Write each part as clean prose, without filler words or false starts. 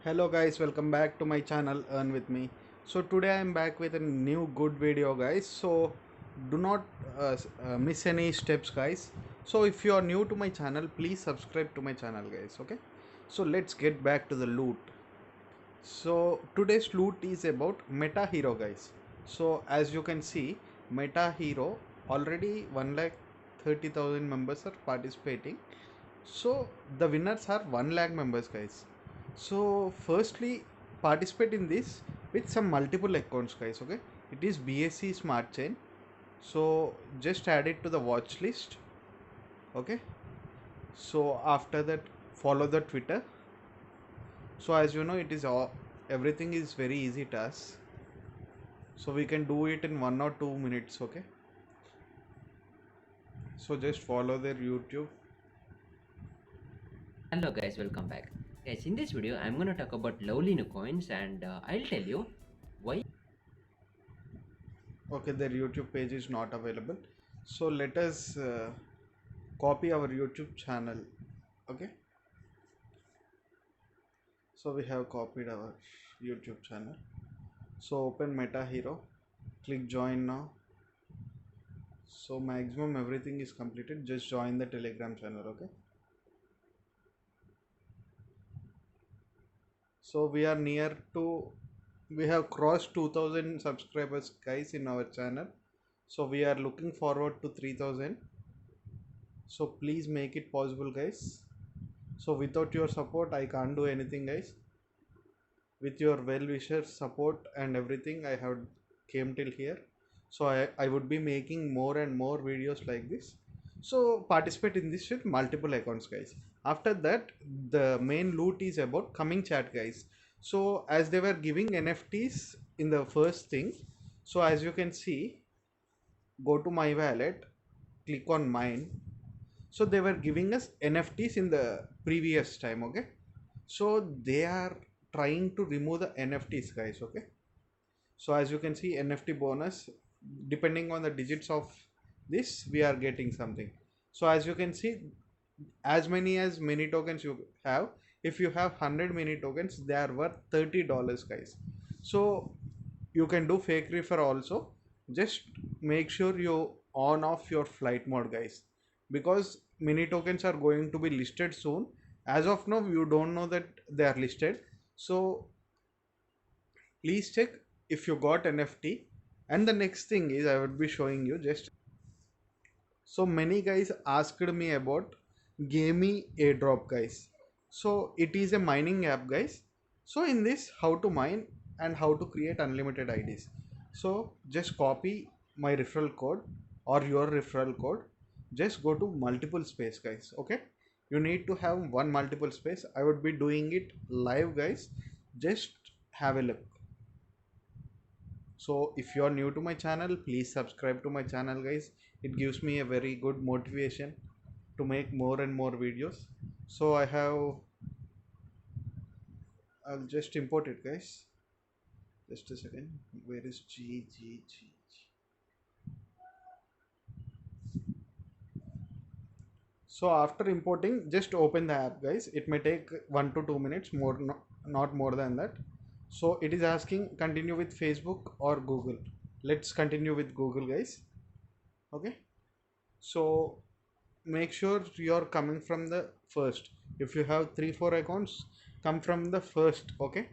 Hello guys, welcome back to my channel Earn with me. So today I am back with a new good video guys. So do not miss any steps guys. So if you are new to my channel, please subscribe to my channel guys, okay? So let's get back to the loot. So today's loot is about Meta Hero guys. So as you can see, Meta Hero already 1 lakh 30,000 members are participating. So the winners are 1 lakh members guys. So firstly participate in this with some multiple accounts guys, okay? It is BSC Smart Chain. So just add it to the watch list, okay? So after that follow the Twitter. So as you know it is all everything is very easy task. So we can do it in 1 or 2 minutes, okay? So just follow their YouTube. Hello guys, welcome back. Guys, in this video, I'm gonna talk about Lovely Coins and I'll tell you why. Okay, their YouTube page is not available. So let us copy our YouTube channel, okay? So we have copied our YouTube channel. So open Meta Hero, click join now. So maximum everything is completed. Just join the Telegram channel, okay? So we are near to, we have crossed 2000 subscribers guys in our channel. So we are looking forward to 3000. So please make it possible guys. So without your support I can't do anything guys. With your well wisher support and everything I have came till here. So I would be making more and more videos like this. So participate in this with multiple accounts guys. After that the main loot is about coming chat guys. So as they were giving NFTs in the first thing, so as you can see, go to my wallet, click on mine. So they were giving us NFTs in the previous time, okay? So they are trying to remove the NFTs guys, okay? So as you can see, NFT bonus, depending on the digits of this we are getting something. So as you can see, as many tokens you have, if you have 100 mini tokens they are worth $30 guys. So you can do fake refer also. Just make sure you on off your flight mode guys, because mini tokens are going to be listed soon. As of now you don't know that they are listed. So please check if you got NFT. And the next thing is I would be showing you just. So many guys asked me about Gamey airdrop guys. So it is a mining app guys. So in this how to mine and how to create unlimited IDs. So just copy my referral code or your referral code. Just go to multiple space guys, okay? You need to have one multiple space. I would be doing it live guys. Just have a look. So if you are new to my channel, please subscribe to my channel guys. It gives me a very good motivation to make more and more videos. So I'll just import it guys. Just a second. Where is G? So after importing, just open the app guys. It may take 1 to 2 minutes, more no, not more than that. So it is asking continue with Facebook or Google. Let's continue with Google guys, okay? So make sure you're coming from the first. If you have 3 4 accounts, come from the first, okay?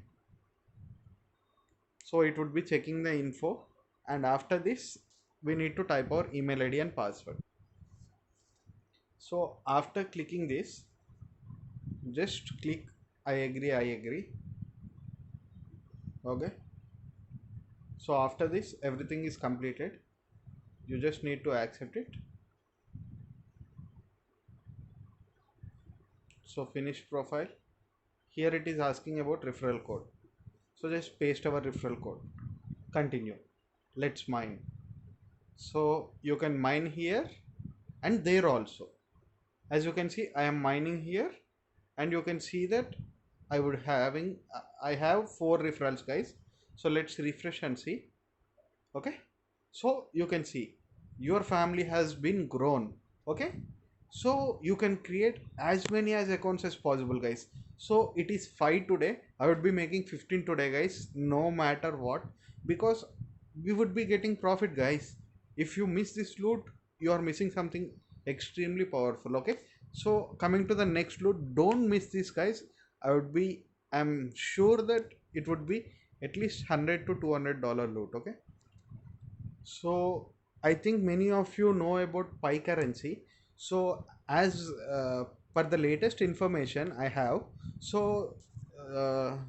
So it would be checking the info, and after this we need to type our email ID and password. So after clicking this, just click I agree, okay? So after this everything is completed. You just need to accept it. So finish profile. Here it is asking about referral code. So just paste our referral code. Continue. Let's mine. So you can mine here and there also. As you can see I am mining here, and you can see that I have 4 referrals guys. So let's refresh and see, okay? So you can see your family has been grown, okay? So you can create as many as accounts as possible guys. So it is 5 today, I would be making 15 today, guys, no matter what, because we would be getting profit, guys. If you miss this loot, you are missing something extremely powerful. Okay, so coming to the next loot, don't miss this, guys. I'm sure that it would be at least 100 to $200 loot. Okay, so I think many of you know about Pi currency. So as per the latest information I have, so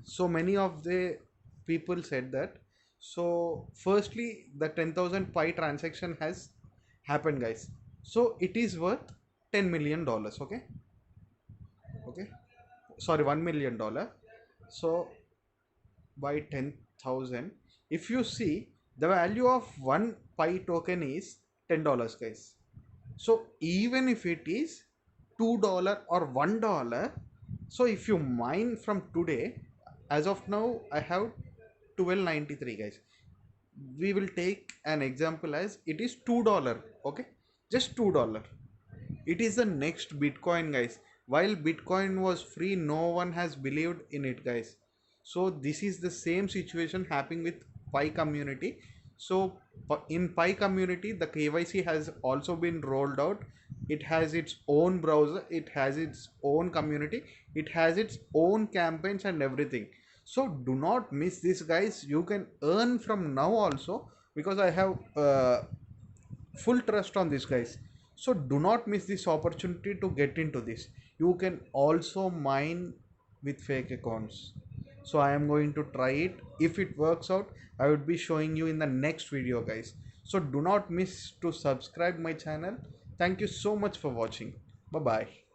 so many of the people said that. So firstly, the 10,000 Pi transaction has happened, guys. So it is worth $10 million. Okay, okay, sorry, $1 million. So by 10,000, if you see, the value of one pi token is $10, guys. So even if it is $2 or $1, so if you mine from today, as of now I have 1293, guys. We will take an example as it is $2. Okay, just $2. It is the next Bitcoin, guys. While Bitcoin was free, no one has believed in it, guys. So this is the same situation happening with Pi community. So in Pi community, the KYC has also been rolled out. It has its own browser, it has its own community, it has its own campaigns and everything. So do not miss this, guys. You can earn from now also, because I have full trust on this, guys. So do not miss this opportunity to get into this. You can also mine with fake accounts. So I am going to try it. If it works out, I would be showing you in the next video, guys. So do not miss to subscribe my channel. Thank you so much for watching. Bye bye.